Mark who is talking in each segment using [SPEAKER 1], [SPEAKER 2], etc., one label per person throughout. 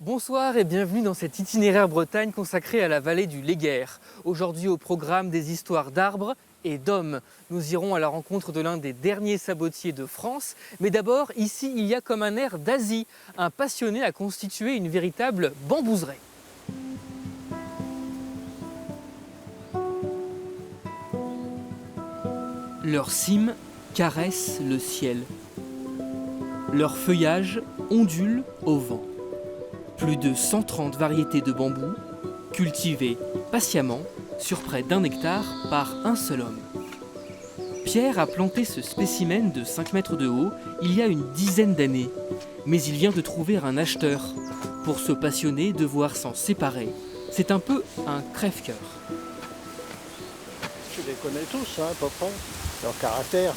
[SPEAKER 1] Bonsoir et bienvenue dans cet itinéraire Bretagne consacré à la vallée du Léguerre. Aujourd'hui au programme des histoires d'arbres et d'hommes. Nous irons à la rencontre de l'un des derniers sabotiers de France. Mais d'abord, ici, il y a comme un air d'Asie. Un passionné a constitué une véritable bambouseraie. Leurs cimes caressent le ciel. Leur feuillage ondule au vent. Plus de 130 variétés de bambous, cultivées patiemment sur près d'1 hectare par un seul homme. Pierre a planté ce spécimen de 5 mètres de haut il y a une dizaine d'années, mais il vient de trouver un acheteur. Pour ce passionné, devoir s'en séparer, c'est un peu un crève-cœur.
[SPEAKER 2] Je les connais tous, à peu près, leur caractère.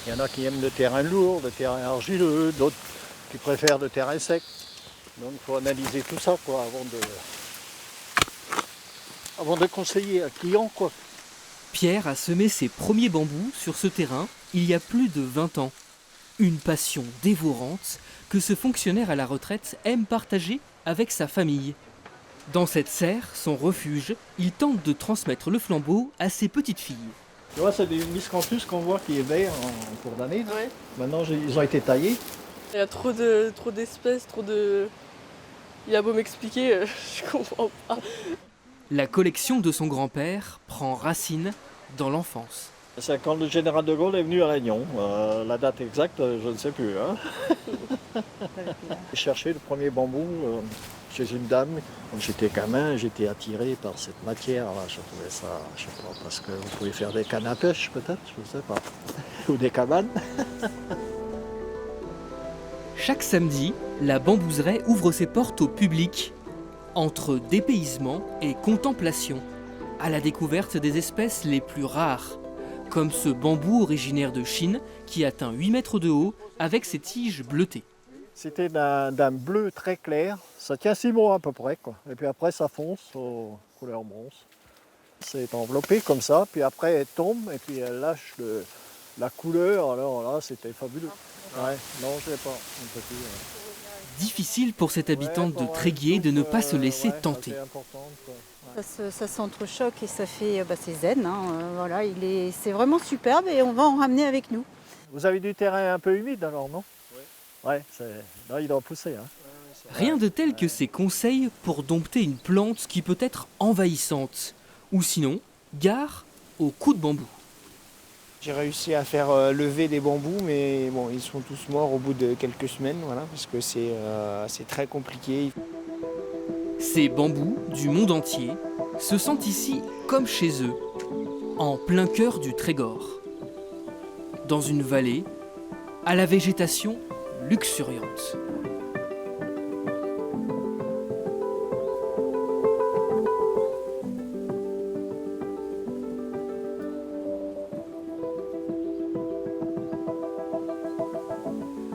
[SPEAKER 2] Il y en a qui aiment le terrain lourd, le terrain argileux, d'autres qui préfèrent le terrain sec. Donc il faut analyser tout ça quoi, avant de conseiller un client. Quoi.
[SPEAKER 1] Pierre a semé ses premiers bambous sur ce terrain il y a plus de 20 ans. Une passion dévorante que ce fonctionnaire à la retraite aime partager avec sa famille. Dans cette serre, son refuge, il tente de transmettre le flambeau à ses petites filles.
[SPEAKER 2] Tu vois, c'est des miscanthus qu'on voit qui est vert en cours d'année.
[SPEAKER 3] Ouais.
[SPEAKER 2] Maintenant, ils ont été taillés.
[SPEAKER 3] Il y a trop d'espèces, trop de... Il a beau m'expliquer, je comprends pas.
[SPEAKER 1] La collection de son grand-père prend racine dans l'enfance.
[SPEAKER 2] C'est quand le général de Gaulle est venu à Réunion. La date exacte, je ne sais plus. J'ai cherché le premier bambou chez une dame. Quand j'étais gamin, j'étais attiré par cette matière. Là. Je trouvais ça, je sais pas, parce que vous pouvez faire des cannes à pêche peut-être, je ne sais pas. Ou des cabanes.
[SPEAKER 1] Chaque samedi, la bambouseraie ouvre ses portes au public, entre dépaysement et contemplation, à la découverte des espèces les plus rares, comme ce bambou originaire de Chine qui atteint 8 mètres de haut avec ses tiges bleutées.
[SPEAKER 2] C'était d'un bleu très clair, ça tient 6 mois à peu près, quoi. Et puis après ça fonce aux couleurs bronze. C'est enveloppé comme ça, puis après elle tombe et puis elle lâche la couleur, alors là c'était fabuleux. Ouais, non je l'ai pas, un petit.
[SPEAKER 1] Difficile pour cette habitante de Tréguier de ne pas se laisser tenter.
[SPEAKER 4] Ça s'entrechoque et ça fait, c'est zen. Voilà, c'est vraiment superbe et on va en ramener avec nous.
[SPEAKER 2] Vous avez du terrain un peu humide alors, non? Oui. Ouais, là il doit pousser. Hein.
[SPEAKER 1] Rien de tel que ces conseils pour dompter une plante qui peut être envahissante. Ou sinon, gare au coup de bambou.
[SPEAKER 5] J'ai réussi à faire lever des bambous, mais bon, ils sont tous morts au bout de quelques semaines, voilà, parce que c'est très compliqué.
[SPEAKER 1] Ces bambous du monde entier se sentent ici comme chez eux, en plein cœur du Trégor. Dans une vallée, à la végétation luxuriante.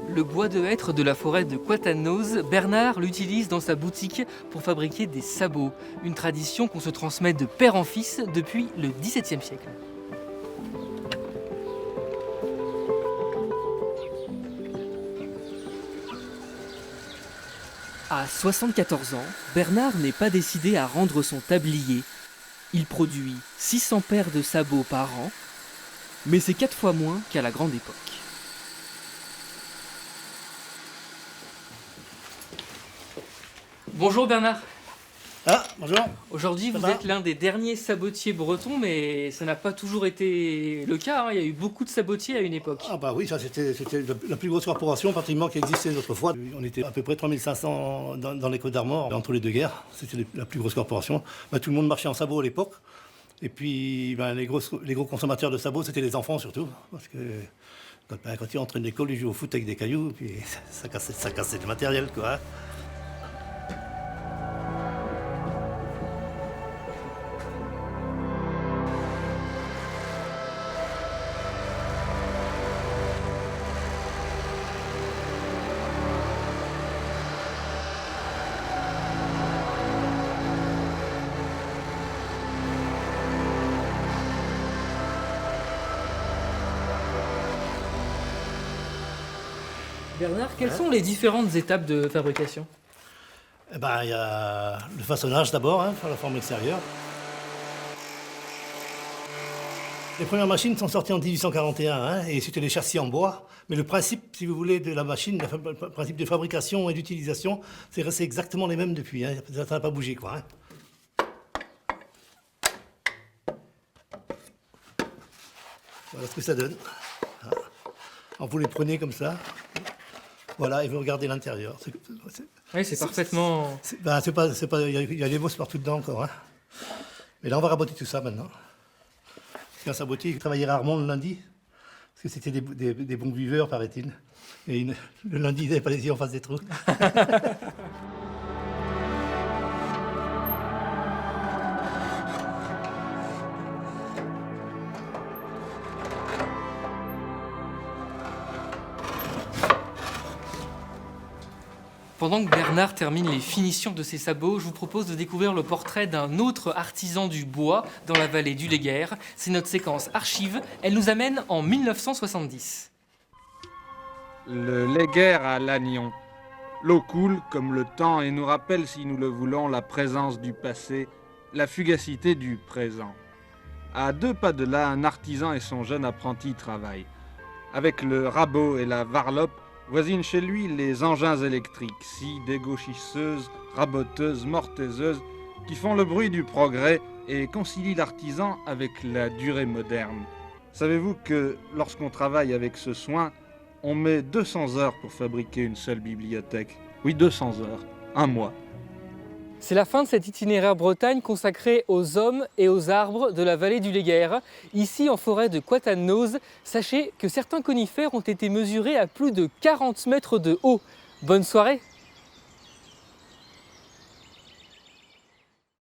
[SPEAKER 1] Le bois de hêtre de la forêt de Quatanose, Bernard l'utilise dans sa boutique pour fabriquer des sabots. Une tradition qu'on se transmet de père en fils depuis le XVIIe siècle. À 74 ans, Bernard n'est pas décidé à rendre son tablier. Il produit 600 paires de sabots par an, mais c'est 4 fois moins qu'à la grande époque. Bonjour Bernard.
[SPEAKER 6] Ah, bonjour.
[SPEAKER 1] Aujourd'hui, vous êtes l'un des derniers sabotiers bretons, mais ça n'a pas toujours été le cas. Il y a eu beaucoup de sabotiers à une époque.
[SPEAKER 6] Ah bah oui, ça c'était la plus grosse corporation pratiquement qui existait autrefois. On était à peu près 3500 dans les Côtes d'Armor, entre les deux guerres. C'était la plus grosse corporation. Tout le monde marchait en sabots à l'époque. Et puis les gros consommateurs de sabots, c'était les enfants surtout. Parce que quand ils rentraient de l'école, ils jouaient au foot avec des cailloux, puis ça cassait le matériel, quoi.
[SPEAKER 1] Bernard, quelles sont les différentes étapes de fabrication ?
[SPEAKER 6] Eh ben, il y a le façonnage d'abord, faire la forme extérieure. Les premières machines sont sorties en 1841 et c'était des châssis en bois. Mais le principe, si vous voulez, de la machine, le principe de fabrication et d'utilisation, c'est resté exactement les mêmes depuis. Ça n'a pas bougé, quoi. Voilà ce que ça donne. Alors vous les prenez comme ça. Voilà, et vous regardez l'intérieur.
[SPEAKER 1] Oui, c'est parfaitement...
[SPEAKER 6] Il y a des bosses partout dedans encore. Mais là, on va raboter tout ça maintenant. Quand Sabotier, il travaillait rarement le lundi, parce que c'était des bons buveurs, paraît-il. Et le lundi, il n'avait pas les yeux en face des trous.
[SPEAKER 1] Pendant que Bernard termine les finitions de ses sabots, je vous propose de découvrir le portrait d'un autre artisan du bois dans la vallée du Léguerre. C'est notre séquence archive. Elle nous amène en 1970.
[SPEAKER 7] Le Léguerre à Lannion. L'eau coule comme le temps et nous rappelle, si nous le voulons, la présence du passé, la fugacité du présent. À 2 pas de là, un artisan et son jeune apprenti travaillent. Avec le rabot et la varlope, voisinent chez lui les engins électriques, scies dégauchisseuses, raboteuses, mortaiseuses, qui font le bruit du progrès et concilient l'artisan avec la durée moderne. Savez-vous que lorsqu'on travaille avec ce soin, on met 200 heures pour fabriquer une seule bibliothèque? Oui, 200 heures, un mois.
[SPEAKER 1] C'est la fin de cet itinéraire Bretagne consacré aux hommes et aux arbres de la vallée du Léguerre. Ici, en forêt de Coatannoz, sachez que certains conifères ont été mesurés à plus de 40 mètres de haut. Bonne soirée!